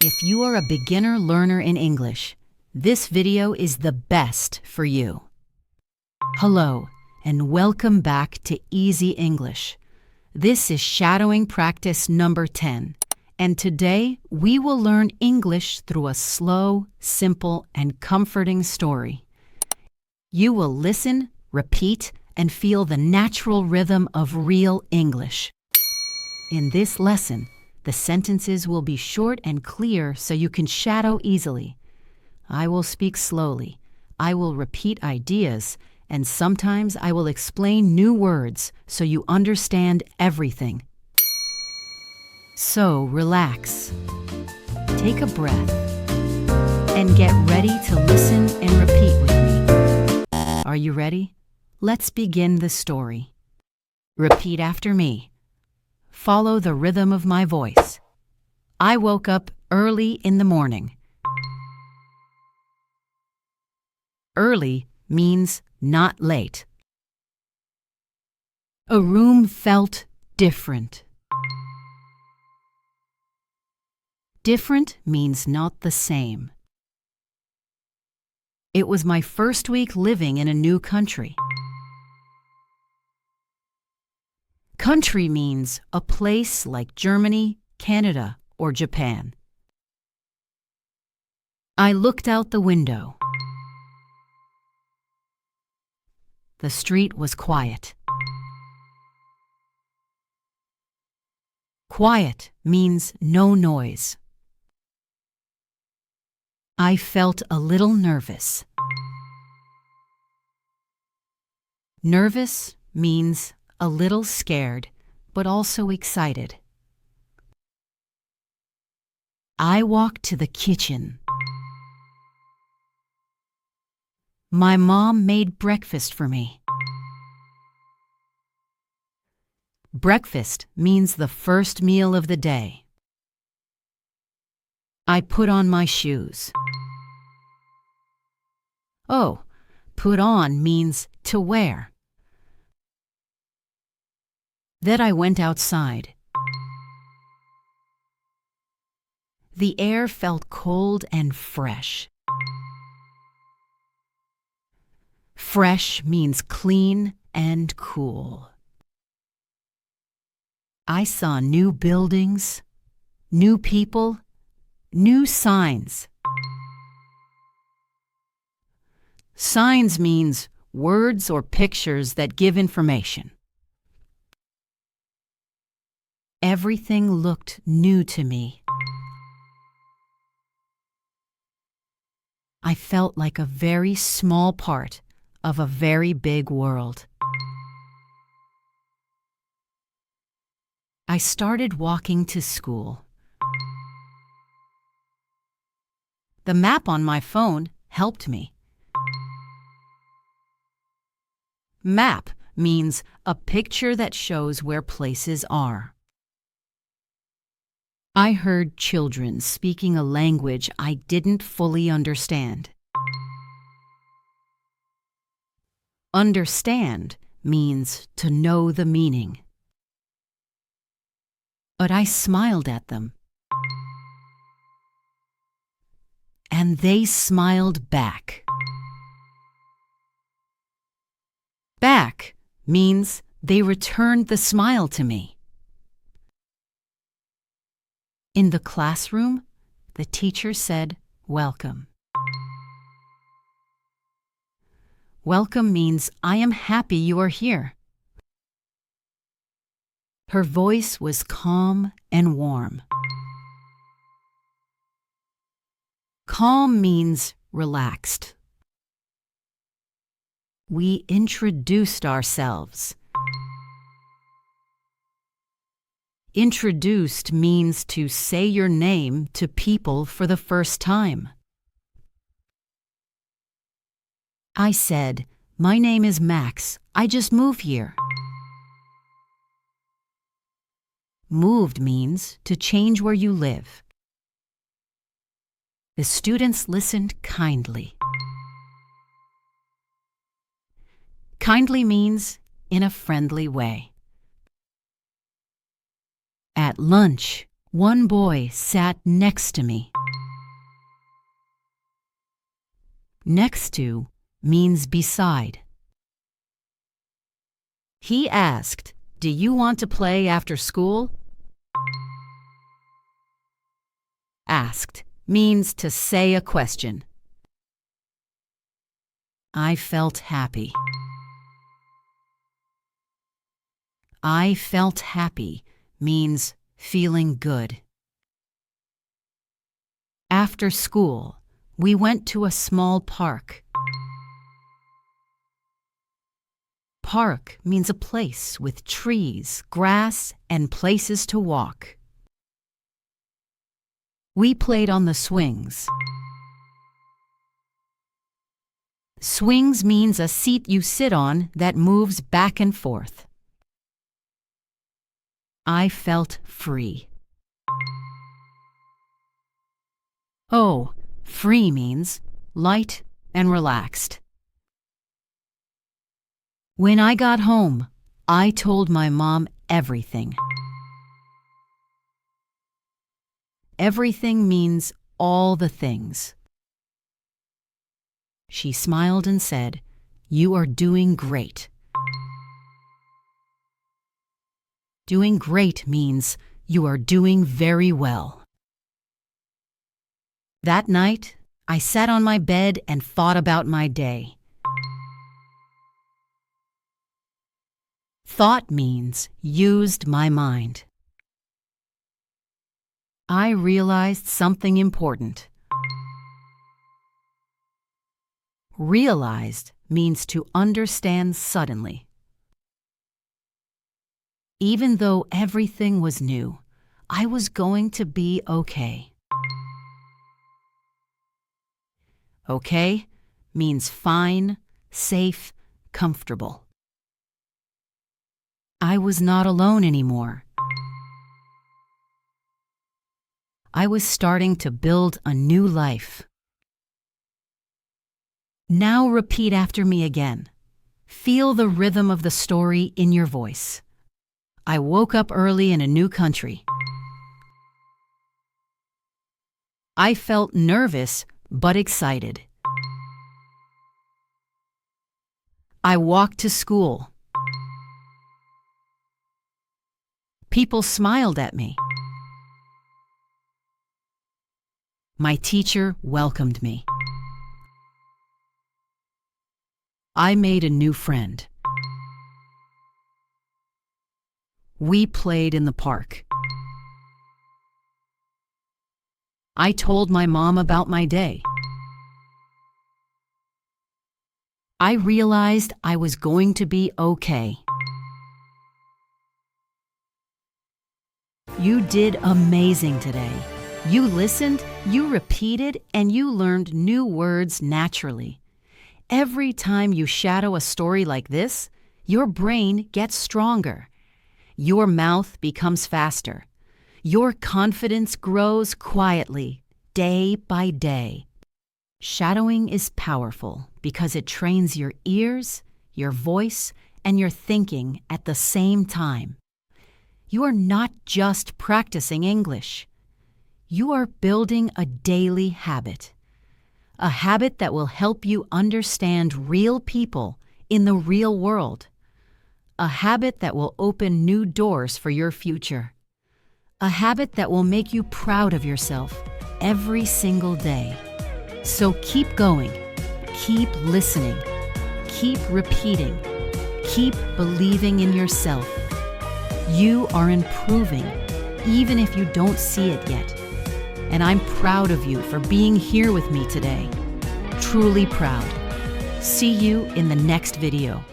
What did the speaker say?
If you are a beginner learner in English, this video is the best for you. Hello, and welcome back to Easy English. This is shadowing practice number 10, and today we will learn English through a slow, simple, and comforting story. You will listen, repeat, and feel the natural rhythm of real English. In this lesson, the sentences will be short and clear so you can shadow easily. I will speak slowly. I will repeat ideas, and sometimes I will explain new words so you understand everything. So relax, take a breath, and get ready to listen and repeat with me. Are you ready? Let's begin the story. Repeat after me. Follow the rhythm of my voice. I woke up early in the morning. Early means not late. A room felt different. Different means not the same. It was my first week living in a new country. Country means a place like Germany, Canada, or Japan. I looked out the window. The street was quiet. Quiet means no noise. I felt a little nervous. Nervous means a little scared, but also excited. I walked to the kitchen. My mom made breakfast for me. Breakfast means the first meal of the day. I put on my shoes. Oh, put on means to wear. Then I went outside. The air felt cold and fresh. Fresh means clean and cool. I saw new buildings, new people, new signs. Signs means words or pictures that give information. Everything looked new to me. I felt like a very small part of a very big world. I started walking to school. The map on my phone helped me. Map means a picture that shows where places are. I heard children speaking a language I didn't fully understand. Understand means to know the meaning. But I smiled at them. And they smiled back. Back means they returned the smile to me. In the classroom, the teacher said, "Welcome." Welcome means I am happy you are here. Her voice was calm and warm. Calm means relaxed. We introduced ourselves. Introduced means to say your name to people for the first time. I said, "My name is Max. I just moved here." Moved means to change where you live. The students listened kindly. Kindly means in a friendly way. At lunch, One boy sat next to me. Next to means beside. He asked, "Do you want to play after school?" Asked means to say a question. I felt happy. I felt happy means feeling good. After school, we went to a small park. Park means a place with trees, grass, and places to walk. We played on the swings. Swings means a seat you sit on that moves back and forth. I felt free. Oh, free means light and relaxed. When I got home, I told my mom everything. Everything means all the things. She smiled and said, "You are doing great." Doing great means you are doing very well. That night, I sat on my bed and thought about my day. Thought means used my mind. I realized something important. Realized means to understand suddenly. Even though everything was new, I was going to be okay. Okay means fine, safe, comfortable. I was not alone anymore. I was starting to build a new life. Now repeat after me again. Feel the rhythm of the story in your voice. I woke up early in a new country. I felt nervous but excited. I walked to school. People smiled at me. My teacher welcomed me. I made a new friend. We played in the park. I told my mom about my day. I realized I was going to be okay. You did amazing today. You listened, you repeated, and you learned new words naturally. Every time you shadow a story like this, your brain gets stronger. Your mouth becomes faster. Your confidence grows quietly, day by day. Shadowing is powerful because it trains your ears, your voice, and your thinking at the same time. You are not just practicing English. You are building a daily habit. A habit that will help you understand real people in the real world. A habit that will open new doors for your future. A habit that will make you proud of yourself every single day. So keep going, keep listening, keep repeating, keep believing in yourself. You are improving, even if you don't see it yet. And I'm proud of you for being here with me today. Truly proud. See you in the next video.